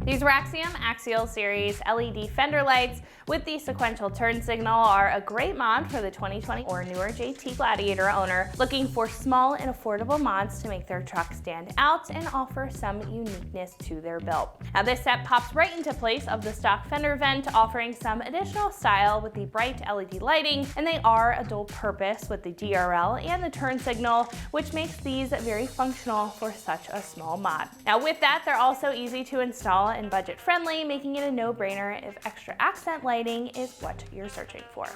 These Raxiom Axial series LED fender lights with the sequential turn signal are a great mod for the 2020 or newer JT Gladiator owner looking for small and affordable mods to make their truck stand out and offer some uniqueness to their build. Now this set pops right into place of the stock fender vent, offering some additional style with the bright LED lighting, and they are a dual purpose with the DRL and the turn signal, which makes these very functional for such a small mod. Now with that, they're also easy to install and budget friendly, making it a no-brainer if extra accent lighting is what you're searching for.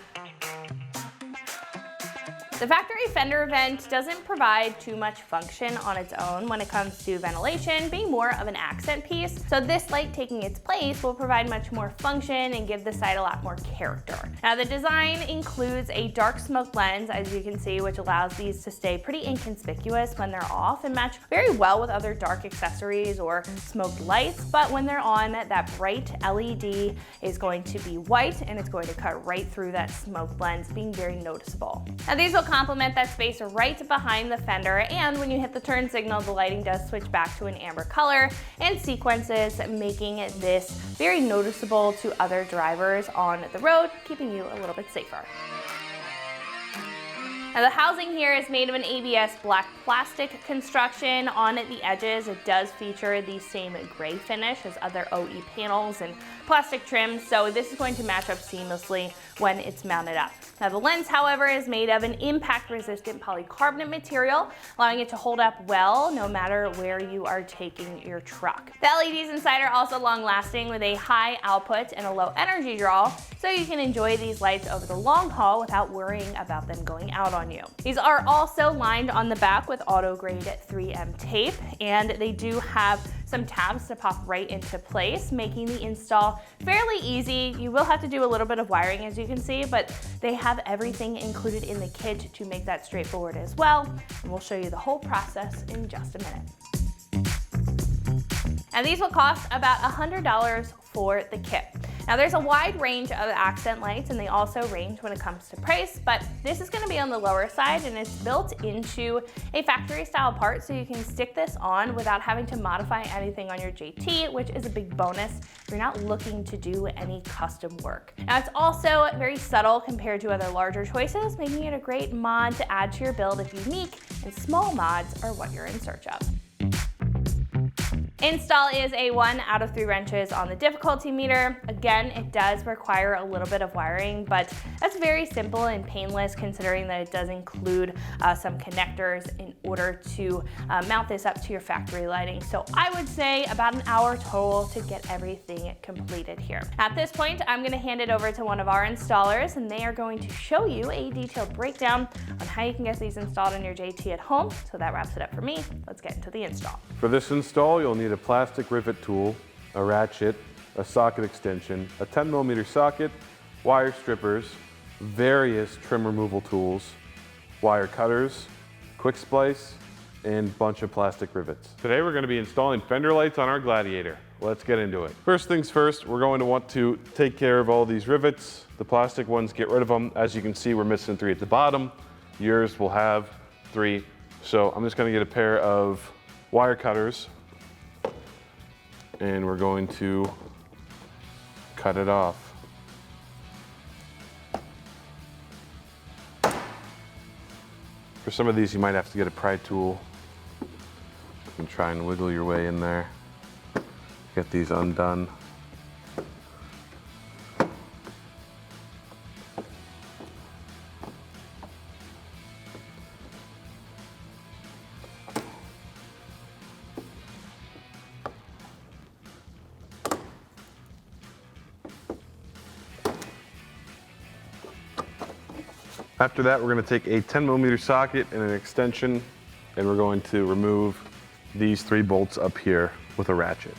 The factory fender vent doesn't provide too much function on its own when it comes to ventilation, being more of an accent piece. So this light taking its place will provide much more function and give the site a lot more character. Now the design includes a dark smoke lens, as you can see, which allows these to stay pretty inconspicuous when they're off and match very well with other dark accessories or smoked lights. But when they're on, that bright LED is going to be white and it's going to cut right through that smoke lens, being very noticeable. Now these will complement that space right behind the fender, and when you hit the turn signal, the lighting does switch back to an amber color and sequences, making this very noticeable to other drivers on the road, keeping you a little bit safer. Now the housing here is made of an ABS black plastic construction. On the edges, it does feature the same gray finish as other OE panels and plastic trims, so this is going to match up seamlessly when it's mounted up. Now the lens, however, is made of an impact-resistant polycarbonate material, allowing it to hold up well no matter where you are taking your truck. The LEDs inside are also long-lasting with a high output and a low energy draw, so you can enjoy these lights over the long haul without worrying about them going out on you. These are also lined on the back with auto-grade 3M tape, and they do have some tabs to pop right into place, making the install fairly easy. You will have to do a little bit of wiring, as you can see, but they have everything included in the kit to make that straightforward as well, and we'll show you the whole process in just a minute. And these will cost about $100 for the kit. Now there's a wide range of accent lights, and they also range when it comes to price, but this is going to be on the lower side, and it's built into a factory style part, so you can stick this on without having to modify anything on your JT, which is a big bonus if you're not looking to do any custom work. Now it's also very subtle compared to other larger choices, making it a great mod to add to your build if unique and small mods are what you're in search of. Install is a 1 out of 3 wrenches on the difficulty meter. Again, it does require a little bit of wiring, but that's very simple and painless considering that it does include some connectors in order to mount this up to your factory lighting. So I would say about an hour total to get everything completed here. At this point, I'm going to hand it over to one of our installers, and they are going to show you a detailed breakdown on how you can get these installed on your JT at home. So that wraps it up for me. Let's get into the install. For this install, you'll need a plastic rivet tool, a ratchet, a socket extension, a 10mm socket, wire strippers, various trim removal tools, wire cutters, quick splice, and a bunch of plastic rivets. Today we're going to be installing fender lights on our Gladiator. Let's get into it. First things first, we're going to want to take care of all these rivets. The plastic ones, get rid of them. As you can see, we're missing 3 at the bottom. Yours will have 3. So I'm just going to get a pair of wire cutters, and we're going to cut it off. For some of these, you might have to get a pry tool and try and wiggle your way in there. Get these undone. After that, we're going to take a 10mm socket and an extension, and we're going to remove these 3 bolts up here with a ratchet.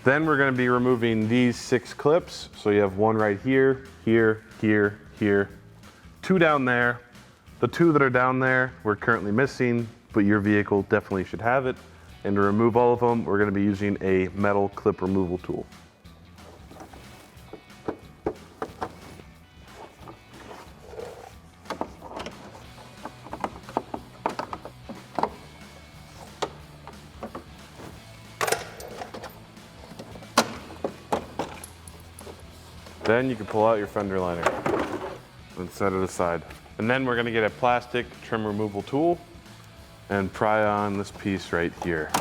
Then we're going to be removing these 6 clips. So you have 1 right here, here, here, here, 2 down there. The 2 that are down there we're currently missing, but your vehicle definitely should have it. And to remove all of them, we're going to be using a metal clip removal tool. Then you can pull out your fender liner and set it aside. And then we're gonna get a plastic trim removal tool and pry on this piece right here.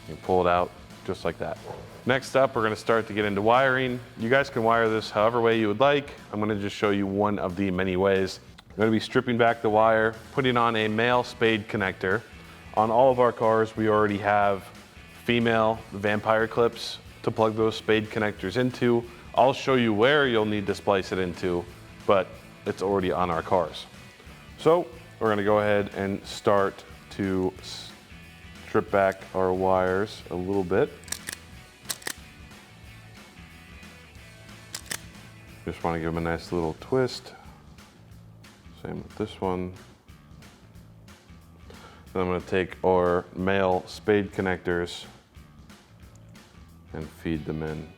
You pull it out just like that. Next up, we're gonna start to get into wiring. You guys can wire this however way you would like. I'm gonna just show you one of the many ways. I'm gonna be stripping back the wire, putting on a male spade connector. On all of our cars, we already have female vampire clips to plug those spade connectors into. I'll show you where you'll need to splice it into, but it's already on our cars. So we're gonna go ahead and start to strip back our wires a little bit. Just wanna give them a nice little twist. Same with this one. Then I'm gonna take our male spade connectors and feed them in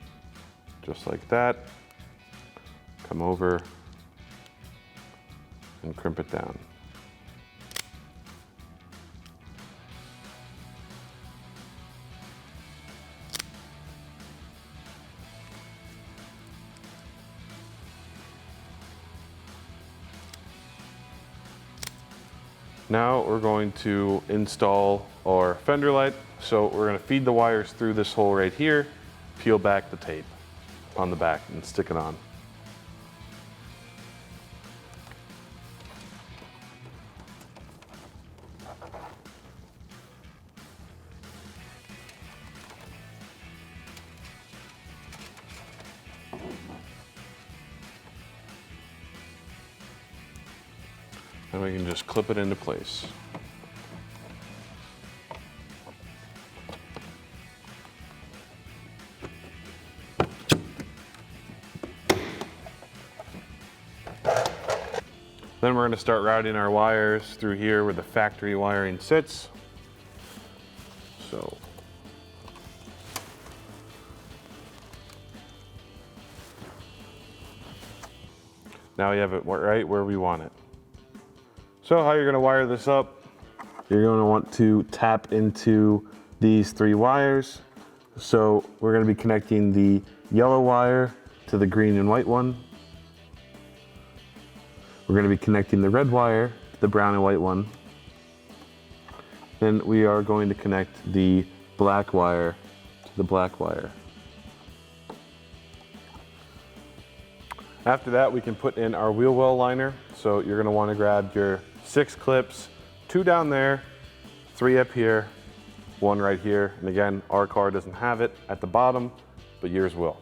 just like that. Come over and crimp it down. Now we're going to install our fender light. So we're gonna feed the wires through this hole right here, peel back the tape on the back and stick it on. And we can just clip it into place. Then we're going to start routing our wires through here where the factory wiring sits. So now we have it right where we want it. So how you're going to wire this up, you're going to want to tap into these 3 wires. So we're going to be connecting the yellow wire to the green and white one. We're going to be connecting the red wire to the brown and white one. Then we are going to connect the black wire to the black wire. After that, we can put in our wheel well liner. So you're going to want to grab your 6 clips, 2 down there, 3 up here, 1 right here. And again, our car doesn't have it at the bottom, but yours will.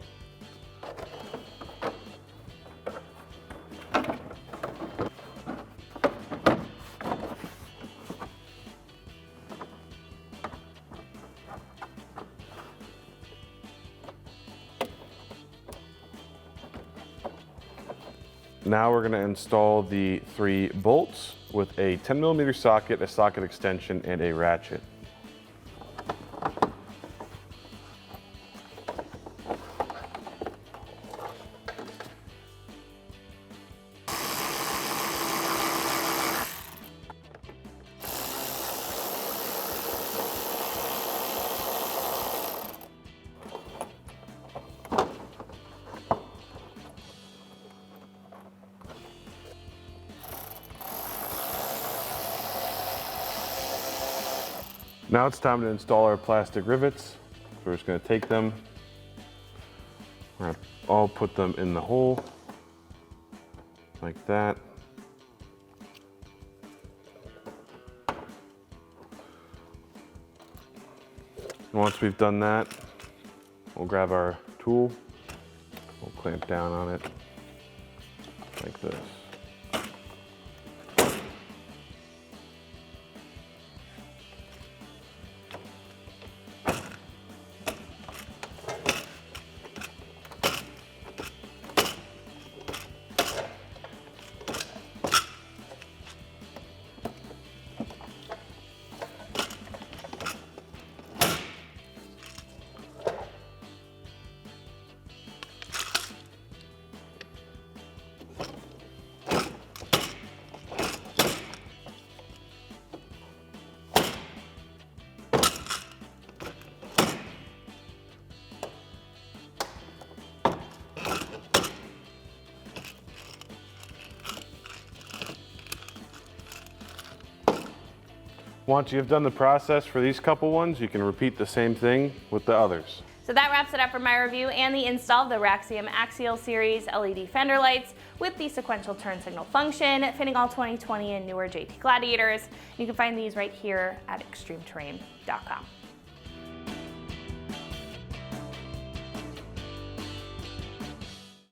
Now we're going to install the 3 bolts with a 10mm socket, a socket extension, and a ratchet. Now it's time to install our plastic rivets. So we're just going to take them, we're going to all put them in the hole like that. And once we've done that, we'll grab our tool, we'll clamp down on it like this. Once you've done the process for these couple ones, you can repeat the same thing with the others. So that wraps it up for my review and the install of the Raxiom Axial series LED fender lights with the sequential turn signal function, fitting all 2020 and newer JT Gladiators. You can find these right here at ExtremeTerrain.com.